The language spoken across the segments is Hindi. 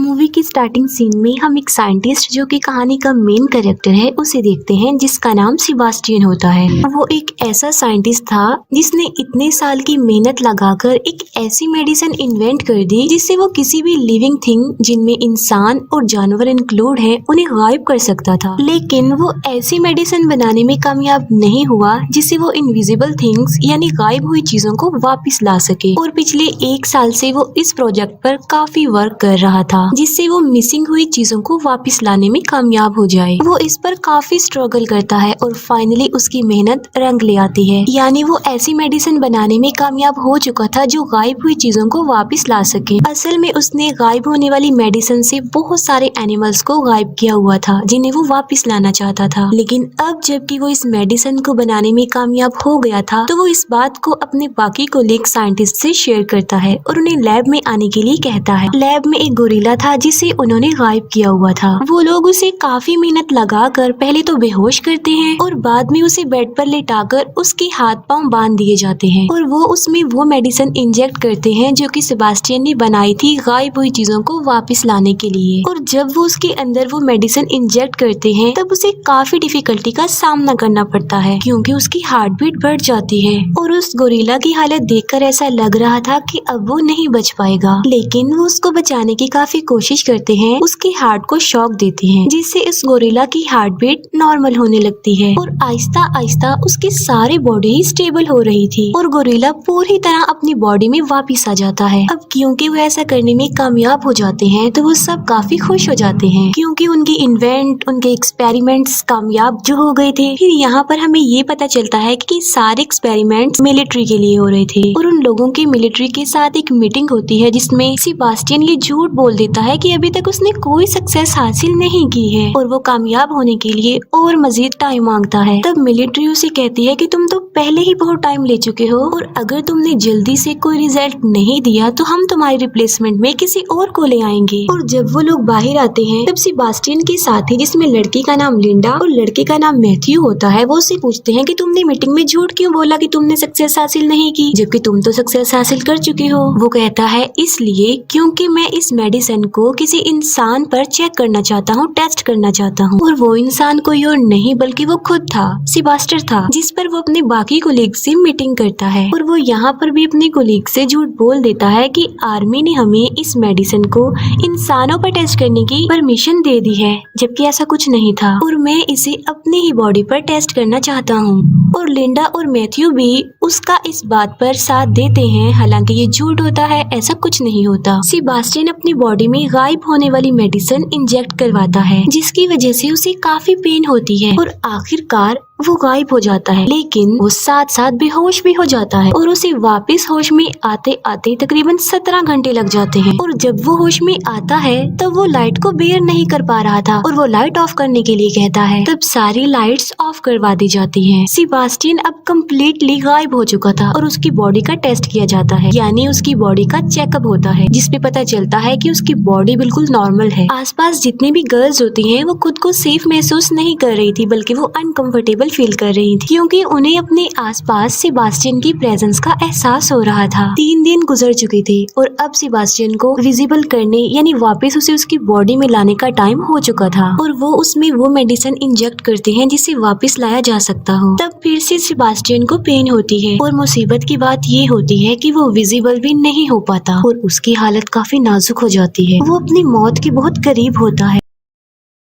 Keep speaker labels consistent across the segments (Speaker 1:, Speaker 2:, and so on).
Speaker 1: मूवी की स्टार्टिंग सीन में हम एक साइंटिस्ट जो कि कहानी का मेन कैरेक्टर है उसे देखते हैं, जिसका नाम सेबास्टियन होता है। वो एक ऐसा साइंटिस्ट था जिसने इतने साल की मेहनत लगाकर एक ऐसी मेडिसिन इन्वेंट कर दी जिससे वो किसी भी लिविंग थिंग, जिनमें इंसान और जानवर इंक्लूड है, उन्हें गायब कर सकता था। लेकिन वो ऐसी मेडिसिन बनाने में कामयाब नहीं हुआ जिससे वो इनविजिबल थिंग्स यानी गायब हुई चीजों को वापस ला सके। और पिछले 1 साल से वो इस प्रोजेक्ट पर काफी वर्क कर रहा था जिससे वो मिसिंग हुई चीजों को वापस लाने में कामयाब हो जाए। वो इस पर काफी स्ट्रगल करता है और फाइनली उसकी मेहनत रंग ले आती है, यानी वो ऐसी मेडिसिन बनाने में कामयाब हो चुका था जो गायब हुई चीजों को वापस ला सके। असल में उसने गायब होने वाली मेडिसिन से बहुत सारे एनिमल्स को गायब किया हुआ था जिन्हें वो वापस लाना चाहता था। लेकिन अब जबकि वो इस मेडिसिन को बनाने में कामयाब हो गया था तो वो इस बात को अपने बाकी कोलीग साइंटिस्ट से शेयर करता है और उन्हें लैब में आने के लिए कहता है। लैब में एक गोरिल्ला था जिसे उन्होंने गायब किया हुआ था। वो लोग उसे काफी मेहनत लगाकर पहले तो बेहोश करते हैं और बाद में उसे बेड पर लेटाकर उसके हाथ पांव बांध दिए जाते हैं और वो उसमें वो मेडिसिन इंजेक्ट करते हैं जो कि सेबास्टियन ने बनाई थी गायब हुई चीजों को वापस लाने के लिए। और जब वो उसके अंदर वो मेडिसिन इंजेक्ट करते हैं तब उसे काफी डिफिकल्टी का सामना करना पड़ता है क्योंकि उसकी हार्ट बीट बढ़ जाती है और उस गोरिल्ला की हालत देखकर ऐसा लग रहा था कि अब वो नहीं बच पाएगा। लेकिन वो उसको बचाने की काफी कोशिश करते हैं, उसके हार्ट को शॉक देते हैं जिससे इस गोरिल्ला की हार्ट बीट नॉर्मल होने लगती है और आहिस्ता आहिस्ता उसकी सारी बॉडी ही स्टेबल हो रही थी और गोरिल्ला पूरी तरह अपनी बॉडी में वापस आ जाता है। अब क्योंकि वो ऐसा करने में कामयाब हो जाते हैं तो वो सब काफी खुश हो जाते हैं क्योंकि उनकी इन्वेंट, उनके एक्सपेरिमेंट्स कामयाब जो हो गए थे। फिर यहाँ पर हमें ये पता चलता है कि सारे एक्सपेरिमेंट्स मिलिट्री के लिए हो रहे थे और उन लोगों की मिलिट्री के साथ एक मीटिंग होती है जिसमें सेबास्टियन ये झूठ बोल देता है कि अभी तक उसने कोई सक्सेस हासिल नहीं की है और वो कामयाब होने के लिए और मजीद टाइम मांगता है। तब मिलिट्री उसे कहती है कि तुम तो पहले ही बहुत टाइम ले चुके हो और अगर तुमने जल्दी से कोई रिजल्ट नहीं दिया तो हम तुम्हारे रिप्लेसमेंट में किसी और को ले आएंगे। और जब वो लोग बाहर आते हैं तब सेबास्टियन के साथी, जिसमें लड़की का नाम लिंडा और लड़के का नाम मैथ्यू होता है, वो उसे पूछते हैं कि तुमने मीटिंग में झूठ क्यों बोला कि तुमने सक्सेस हासिल नहीं की जबकि तुम तो सक्सेस हासिल कर चुके हो। वो कहता है इसलिए क्योंकि मैं इस मेडिसिन को किसी इंसान पर चेक करना चाहता हूँ, टेस्ट करना चाहता हूँ। और वो इंसान कोई और नहीं बल्कि वो खुद था, सेबास्टियन था, जिस पर वो अपने बाकी कोलीग से मीटिंग करता है। और वो यहाँ पर भी अपने कोलीग से झूठ बोल देता है कि आर्मी ने हमें इस मेडिसिन को इंसानों पर टेस्ट करने की परमिशन दे दी है जबकि ऐसा कुछ नहीं था और मैं इसे अपनी ही बॉडी पर टेस्ट करना चाहता हूँ। और लिंडा और मैथ्यू भी उसका इस बात पर साथ देते हैं, हालांकि ये झूठ होता है, ऐसा कुछ नहीं होता। सेबास्टियन अपनी बॉडी में गायब होने वाली मेडिसिन इंजेक्ट करवाता है जिसकी वजह से उसे काफी पेन होती है और आखिरकार वो गायब हो जाता है। लेकिन वो साथ साथ बेहोश भी हो जाता है और उसे वापस होश में आते आते तकरीबन 17 घंटे लग जाते हैं। और जब वो होश में आता है तब वो लाइट को बेयर नहीं कर पा रहा था और वो लाइट ऑफ करने के लिए कहता है। तब सारी लाइट्स ऑफ करवा दी जाती हैं। सेबास्टियन अब कम्प्लीटली गायब हो चुका था और उसकी बॉडी का टेस्ट किया जाता है, यानी उसकी बॉडी का चेकअप होता है जिसपे पता चलता है कि उसकी बॉडी बिल्कुल नॉर्मल है। आसपास जितनी भी गर्ल्स होती हैं वो खुद को सेफ महसूस नहीं कर रही थी बल्कि वो अनकंफर्टेबल फील कर रही थी क्योंकि उन्हें अपने आसपास सेबास्टियन की प्रेजेंस का एहसास हो रहा था। 3 दिन गुजर चुके थे और अब सेबास्टियन को विजिबल करने यानी वापस उसे उसकी बॉडी में लाने का टाइम हो चुका था और वो उसमें वो मेडिसिन इंजेक्ट करते हैं जिसे वापस लाया जा सकता हो। तब फिर से सेबास्टियन को पेन होती है और मुसीबत की बात ये होती है कि वो विजिबल भी नहीं हो पाता और उसकी हालत काफी नाजुक हो जाती है। वो अपनी मौत के बहुत करीब होता है।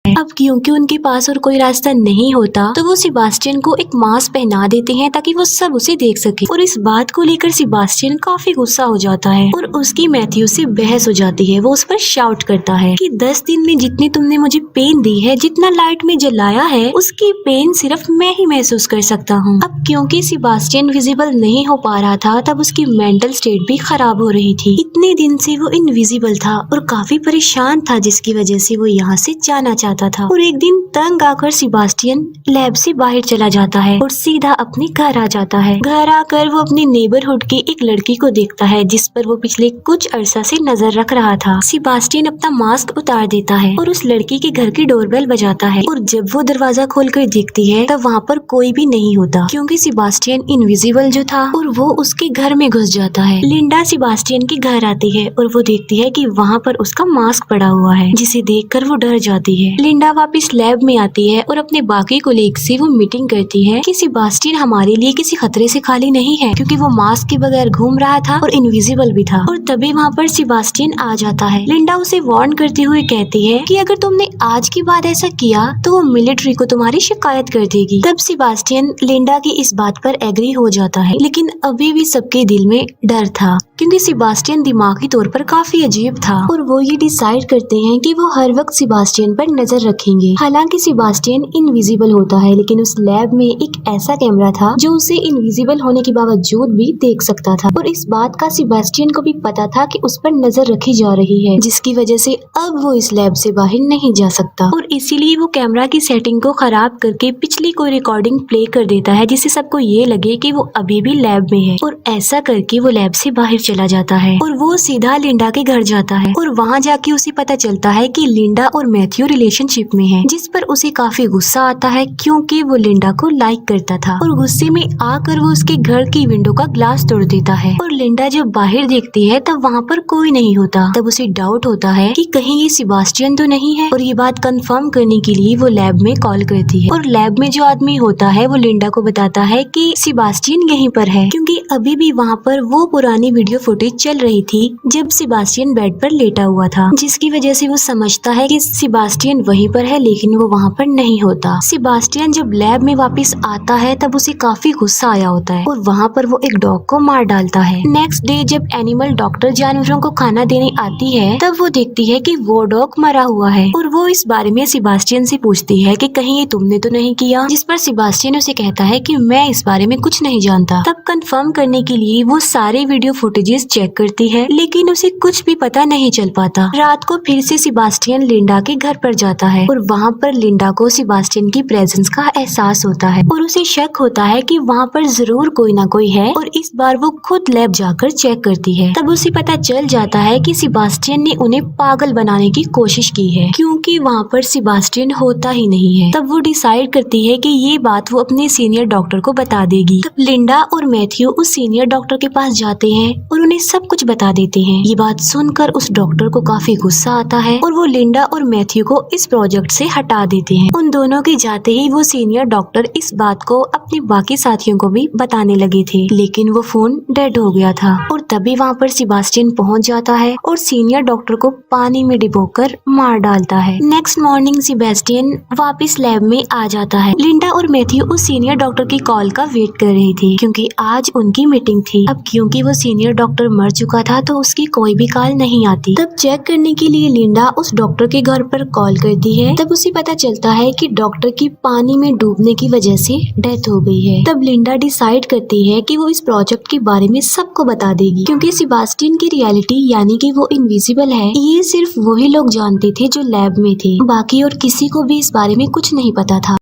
Speaker 1: अब क्योंकि उनके पास और कोई रास्ता नहीं होता तो वो सेबास्टियन को एक मास्क पहना देते हैं ताकि वो सब उसे देख सके। और इस बात को लेकर सेबास्टियन काफी गुस्सा हो जाता है और उसकी मैथ्यू से बहस हो जाती है। वो उस पर शाउट करता है कि 10 दिन में जितनी तुमने मुझे पेन दी है, जितना लाइट में जलाया है, उसकी पेन सिर्फ मैं ही महसूस कर सकता हूँ। अब क्योंकि सेबास्टियन विजिबल नहीं हो पा रहा था तब उसकी मेंटल स्टेट भी खराब हो रही थी। इतने दिन से वो इनविजिबल था और काफी परेशान था जिसकी वजह से वो यहाँ से जाना चाहता जाता था। और एक दिन तंग आकर सेबास्टियन लैब से बाहर चला जाता है और सीधा अपने घर आ जाता है। घर आकर वो अपने नेबरहुड की एक लड़की को देखता है जिस पर वो पिछले कुछ अरसा से नजर रख रहा था। सेबास्टियन अपना मास्क उतार देता है और उस लड़की के घर की डोरबेल बजाता है और जब वो दरवाजा खोलकर देखती है तब वहाँ पर कोई भी नहीं होता क्योंकि सेबास्टियन इनविजिबल जो था और वो उसके घर में घुस जाता है। लिंडा सेबास्टियन के घर आती है और वो देखती है कि वहाँ पर उसका मास्क पड़ा हुआ है जिसे देखकर वो डर जाती है। लिंडा वापस लैब में आती है और अपने बाकी कोलीग से वो मीटिंग करती है कि सेबास्टियन हमारे लिए किसी खतरे से खाली नहीं है क्योंकि वो मास्क के बगैर घूम रहा था और इनविजिबल भी था। और तभी वहाँ पर सेबास्टियन आ जाता है। लिंडा उसे वार्न करते हुए कहती है कि अगर तुमने आज के बाद ऐसा किया तो वो मिलिट्री को तुम्हारी शिकायत कर देगी। तब सेबास्टियन लिंडा की इस बात पर एग्री हो जाता है, लेकिन अभी भी सबके दिल में डर था क्योंकि सेबास्टियन दिमागी तौर पर काफी अजीब था और वो ये डिसाइड करते हैं कि वो हर वक्त सेबास्टियन पर नजर रखेंगे। हालांकि सेबास्टियन इनविजिबल होता है लेकिन उस लैब में एक ऐसा कैमरा था जो उसे इनविजिबल होने के बावजूद भी देख सकता था और इस बात का सेबास्टियन को भी पता था कि उस पर नजर रखी जा रही है, जिसकी वजह से अब वो इस लैब से बाहर नहीं जा सकता और इसीलिए वो कैमरा की सेटिंग को खराब करके पिछली कोई रिकॉर्डिंग प्ले कर देता है जिससे सबको ये लगे कि वो अभी भी लैब में है। और ऐसा करके वो लैब से बाहर चला जाता है और वो सीधा लिंडा के घर जाता है और वहाँ जाके उसे पता चलता है कि लिंडा और मैथ्यू रिलेशनशिप में है, जिस पर उसे काफी गुस्सा आता है क्योंकि वो लिंडा को लाइक करता था और गुस्से में आकर वो उसके घर की विंडो का ग्लास तोड़ देता है। और लिंडा जब बाहर देखती है तब वहाँ पर कोई नहीं होता। तब उसे डाउट होता है कि कहीं ये सेबास्टियन तो नहीं है और ये बात कंफर्म करने के लिए वो लैब में कॉल करती है और लैब में जो आदमी होता है वो लिंडा को बताता है कि सेबास्टियन यहीं पर है क्योंकि अभी भी वहाँ पर वो पुरानी वीडियो फुटेज चल रही थी जब सेबास्टियन बेड पर लेटा हुआ था, जिसकी वजह से वो समझता है कि सेबास्टियन वहीं पर है लेकिन वो वहाँ पर नहीं होता। सेबास्टियन जब लैब में वापस आता है तब उसे काफी गुस्सा आया होता है और वहाँ पर वो एक डॉग को मार डालता है। नेक्स्ट डे जब एनिमल डॉक्टर जानवरों को खाना देने आती है तब वो देखती है कि वो डॉग मरा हुआ है और वो इस बारे में सेबास्टियन से पूछती है कि कहीं ये तुमने तो नहीं किया, जिस पर सेबास्टियन उसे कहता है कि मैं इस बारे में कुछ नहीं जानता। तब कंफर्म करने के लिए वो सारे वीडियो फुटेजेस चेक करती है लेकिन उसे कुछ भी पता नहीं चल पाता। रात को फिर से सेबास्टियन लिंडा के घर पर जाता है और वहाँ पर लिंडा को सेबास्टियन की प्रेजेंस का एहसास होता है और उसे शक होता है कि वहाँ पर जरूर कोई ना कोई है और इस बार वो खुद लैब जाकर चेक करती है। तब उसे पता चल जाता है कि सेबास्टियन ने उन्हें पागल बनाने की कोशिश की है क्योंकि वहाँ पर सेबास्टियन होता ही नहीं है। तब वो डिसाइड करती है कि ये बात वो अपने सीनियर डॉक्टर को बता देगी। तब लिंडा और मैथ्यू उस सीनियर डॉक्टर के पास जाते हैं और उन्हें सब कुछ बता देते हैं। ये बात सुनकर उस डॉक्टर को काफी गुस्सा आता है और वो लिंडा और मैथ्यू को इस प्रोजेक्ट से हटा देते हैं। उन दोनों के जाते ही वो सीनियर डॉक्टर इस बात को अपने बाकी साथियों को भी बताने लगे थे लेकिन वो फोन डेड हो गया था और तभी वहाँ पर सेबास्टियन पहुँच जाता है और सीनियर डॉक्टर को पानी में डुबोकर मार डालता है। नेक्स्ट मॉर्निंग सेबास्टियन वापस लैब में आ जाता है। लिंडा और मैथ्यू उस सीनियर डॉक्टर की कॉल का वेट कर रहे थे क्योंकि आज उनकी मीटिंग थी। अब क्योंकि वो सीनियर डॉक्टर मर चुका था तो उसकी कोई भी कॉल नहीं आती। तब चेक करने के लिए लिंडा उस डॉक्टर के घर पर कॉल करती है। तब उसे पता चलता है कि डॉक्टर की पानी में डूबने की वजह से डेथ हो गई है। तब लिंडा डिसाइड करती है कि वो इस प्रोजेक्ट के बारे में सबको बता देगी क्योंकि सेबास्टियन की रियलिटी यानी कि वो इनविजिबल है ये सिर्फ वही लोग जानते थे जो लैब में थे, बाकी और किसी को भी इस बारे में कुछ नहीं पता था।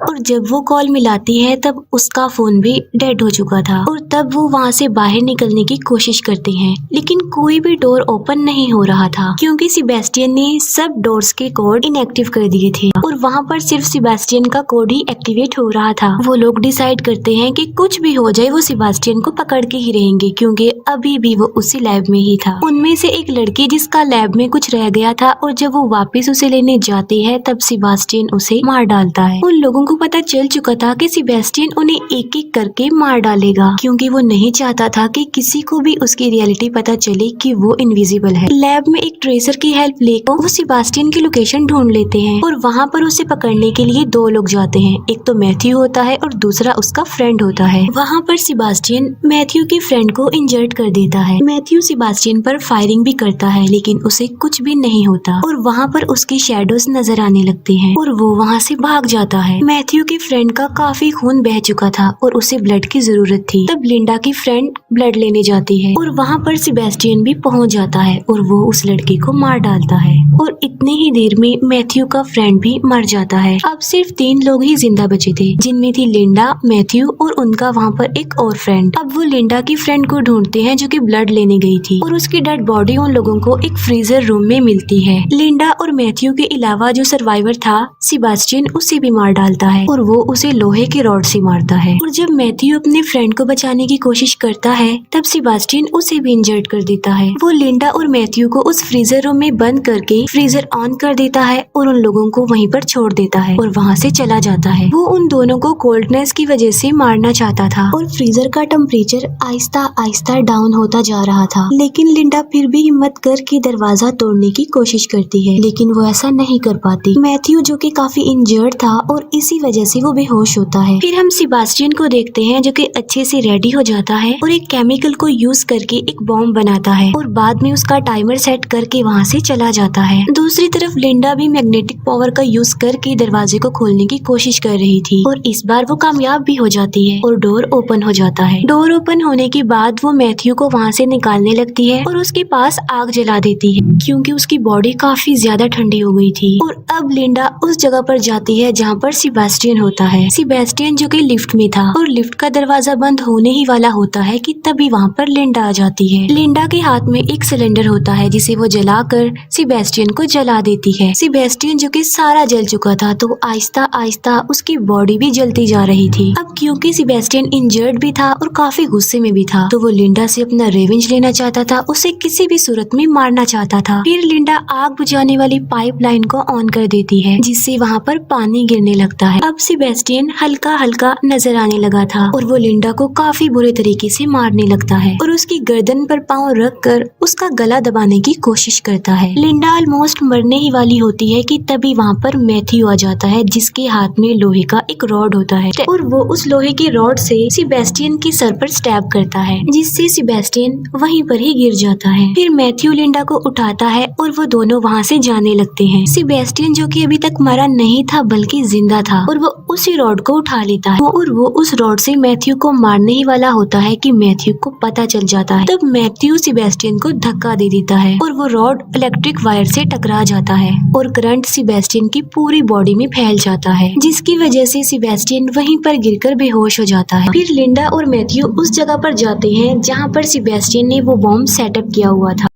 Speaker 1: और जब वो कॉल मिलाती है तब उसका फोन भी डेड हो चुका था और तब वो वहाँ से बाहर निकलने की कोशिश करते हैं लेकिन कोई भी डोर ओपन नहीं हो रहा था क्योंकि सेबास्टियन ने सब डोर्स के कोड इनएक्टिव कर दिए थे और वहाँ पर सिर्फ सेबास्टियन का कोड ही एक्टिवेट हो रहा था। वो लोग डिसाइड करते हैं कि कुछ भी हो जाए वो सेबास्टियन को पकड़ के ही रहेंगे क्योंकि अभी भी वो उसी लैब में ही था। उनमें से एक लड़की जिसका लैब में कुछ रह गया था और जब वो वापिस उसे लेने जाती है तब सेबास्टियन उसे मार डालता है। उन लोगों को पता चल चुका था कि सेबास्टियन उन्हें एक एक करके मार डालेगा क्योंकि वो नहीं चाहता था कि किसी को भी उसकी रियलिटी पता चले कि वो इनविजिबल है। लैब में एक ट्रेसर की हेल्प लेकर वो सेबास्टियन की लोकेशन ढूंढ लेते हैं और वहाँ पर उसे पकड़ने के लिए दो लोग जाते हैं, एक तो मैथ्यू होता है और दूसरा उसका फ्रेंड होता है। वहाँ पर सेबास्टियन मैथ्यू के फ्रेंड को इंजर्ड कर देता है। मैथ्यू सेबास्टियन पर फायरिंग भी करता है लेकिन उसे कुछ भी नहीं होता और वहाँ पर उसके शैडोज नजर आने लगते हैं और वो वहाँ से भाग जाता है। मैथ्यू के फ्रेंड का काफी खून बह चुका था और उसे ब्लड की जरूरत थी। तब लिंडा की फ्रेंड ब्लड लेने जाती है और वहाँ पर सेबेस्टियन भी पहुँच जाता है और वो उस लड़के को मार डालता है और इतनी ही देर में मैथ्यू का फ्रेंड भी मर जाता है। अब सिर्फ 3 लोग ही जिंदा बचे थे, जिनमें थी लिंडा, मैथ्यू और उनका वहाँ पर एक और फ्रेंड। अब वो लिंडा की फ्रेंड को ढूंढते हैं जो कि ब्लड लेने गई थी और उसकी डेड बॉडी उन लोगों को एक फ्रीजर रूम में मिलती है। लिंडा और मैथ्यू के अलावा जो सर्वाइवर था सेबेस्टियन उसे भी मार डालता है और वो उसे लोहे के रॉड से मारता है। और जब मैथ्यू अपने फ्रेंड को बचाने की कोशिश करता है तब सेबेस्टियन उसे भी इंजर्ड कर देता है। वो लिंडा और मैथ्यू को उस फ्रीजर रूम में बंद करके फ्रीजर ऑन कर देता है और उन लोगों को वहीं पर छोड़ देता है और वहाँ से चला जाता है। वो उन दोनों को कोल्डनेस की वजह से मारना चाहता था और फ्रीजर का टेम्परेचर आहिस्ता आहिस्ता डाउन होता जा रहा था, लेकिन लिंडा फिर भी हिम्मत करके दरवाजा तोड़ने की कोशिश करती है, लेकिन वो ऐसा नहीं कर पाती। मैथ्यू जो कि काफी इंजर्ड था और इसी वजह से वो बेहोश होता है। फिर हम सेबेस्टियन को देखते हैं जो कि अच्छे से रेडी हो जाता है और एक केमिकल को यूज करके एक बॉम्ब बनाता है और बाद में उसका टाइमर सेट करके वहाँ से चला जाता है। दूसरी तरफ लिंडा भी मैग्नेटिक पावर का यूज करके दरवाजे को खोलने की कोशिश कर रही थी और इस बार वो कामयाब भी हो जाती है और डोर ओपन हो जाता है। डोर ओपन होने के बाद वो मैथ्यू को वहाँ से निकालने लगती है और उसके पास आग जला देती है क्योंकि उसकी बॉडी काफी ज्यादा ठंडी हो गई थी। और अब लिंडा उस जगह पर जाती है जहाँ पर सेबेस्टियन होता है। सेबेस्टियन जो कि लिफ्ट में था और लिफ्ट का दरवाजा बंद होने ही वाला होता है कि तभी वहाँ पर लिंडा आ जाती है। लिंडा के हाथ में एक सिलेंडर होता है जिसे वो जलाकर सेबेस्टियन को जला देती है। सेबेस्टियन जो कि सारा जल चुका था तो आहिस्ता आहिस्ता उसकी बॉडी भी जलती जा रही थी। अब क्योंकि सेबेस्टियन इंजर्ड भी था और काफी गुस्से में भी था तो वो लिंडा से अपना रिवेंज लेना चाहता था, उसे किसी भी सूरत में मारना चाहता था। फिर लिंडा आग बुझाने वाली पाइपलाइन को ऑन कर देती है जिससे वहाँ पर पानी गिरने लगता है। अब सेबेस्टियन हल्का हल्का नजर आने लगा था और वो लिंडा को काफी बुरे तरीके से मारने लगता है और उसकी गर्दन पर पाँव रख कर उसका गला दबाने की कोशिश करता है। लिंडा ऑलमोस्ट मरने ही वाली होती है कि तभी वहाँ पर मैथ्यू आ जाता है जिसके हाथ में लोहे का एक रॉड होता है और वो उस लोहे के रॉड से सेबेस्टियन के सर पर स्टैब करता है जिससे सेबेस्टियन वहीं पर ही गिर जाता है। फिर मैथ्यू लिंडा को उठाता है और वो दोनों वहाँ से जाने लगते हैं। सेबेस्टियन जो कि अभी तक मरा नहीं था बल्कि जिंदा था और वो उसी रॉड को उठा लेता है और वो उस रॉड से मैथ्यू को मारने ही वाला होता है कि मैथ्यू को पता चल जाता है। तब मैथ्यू सेबेस्टियन को धक्का दे देता है और वो रॉड इलेक्ट्रिक वायर से टकरा जाता है और करंट सेबेस्टियन की पूरी बॉडी में फैल जाता है जिसकी वजह से सेबेस्टियन वहीं पर गिरकर बेहोश हो जाता है। फिर लिंडा और मैथ्यू उस जगह पर जाते हैं जहाँ पर सेबेस्टियन ने वो बॉम्ब सेटअप किया हुआ था।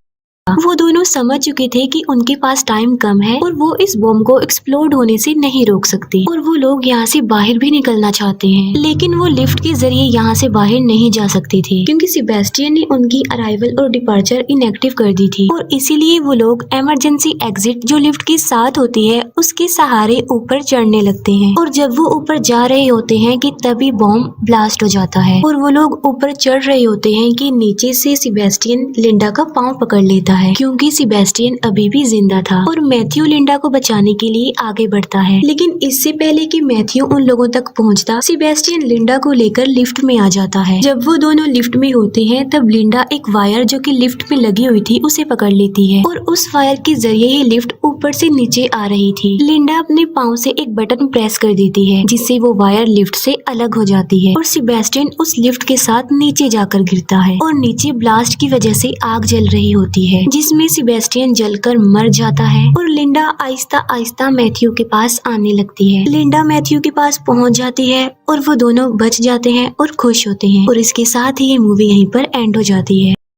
Speaker 1: वो दोनों समझ चुके थे कि उनके पास टाइम कम है और वो इस बॉम्ब को एक्सप्लोड होने से नहीं रोक सकती और वो लोग यहाँ से बाहर भी निकलना चाहते हैं, लेकिन वो लिफ्ट के जरिए यहाँ से बाहर नहीं जा सकती थी क्योंकि सेबेस्टियन ने उनकी अराइवल और डिपार्चर इनएक्टिव कर दी थी और इसीलिए वो लोग इमरजेंसी एग्जिट जो लिफ्ट के साथ होती है उसके सहारे ऊपर चढ़ने लगते हैं और जब वो ऊपर जा रहे होते हैं कि तभी बॉम्ब ब्लास्ट हो जाता है और वो लोग ऊपर चढ़ रहे होते हैं कि नीचे से सेबेस्टियन लिंडा का पाँव पकड़ लेता है क्योंकि सेबेस्टियन अभी भी जिंदा था और मैथ्यू लिंडा को बचाने के लिए आगे बढ़ता है। लेकिन इससे पहले कि मैथ्यू उन लोगों तक पहुंचता, सेबेस्टियन लिंडा को लेकर लिफ्ट में आ जाता है। जब वो दोनों लिफ्ट में होते हैं तब लिंडा एक वायर जो कि लिफ्ट में लगी हुई थी उसे पकड़ लेती है और उस वायर के जरिए ही लिफ्ट ऊपर से नीचे आ रही थी। लिंडा अपने पाँव से एक बटन प्रेस कर देती है जिससे वो वायर लिफ्ट से अलग हो जाती है और सेबेस्टियन उस लिफ्ट के साथ नीचे जाकर गिरता है और नीचे ब्लास्ट की वजह से आग जल रही होती है जिसमें सेबेस्टियन जलकर मर जाता है और लिंडा आहिस्ता आहिस्ता मैथ्यू के पास आने लगती है। लिंडा मैथ्यू के पास पहुंच जाती है और वो दोनों बच जाते हैं और खुश होते हैं और इसके साथ ही ये मूवी यहीं पर एंड हो जाती है।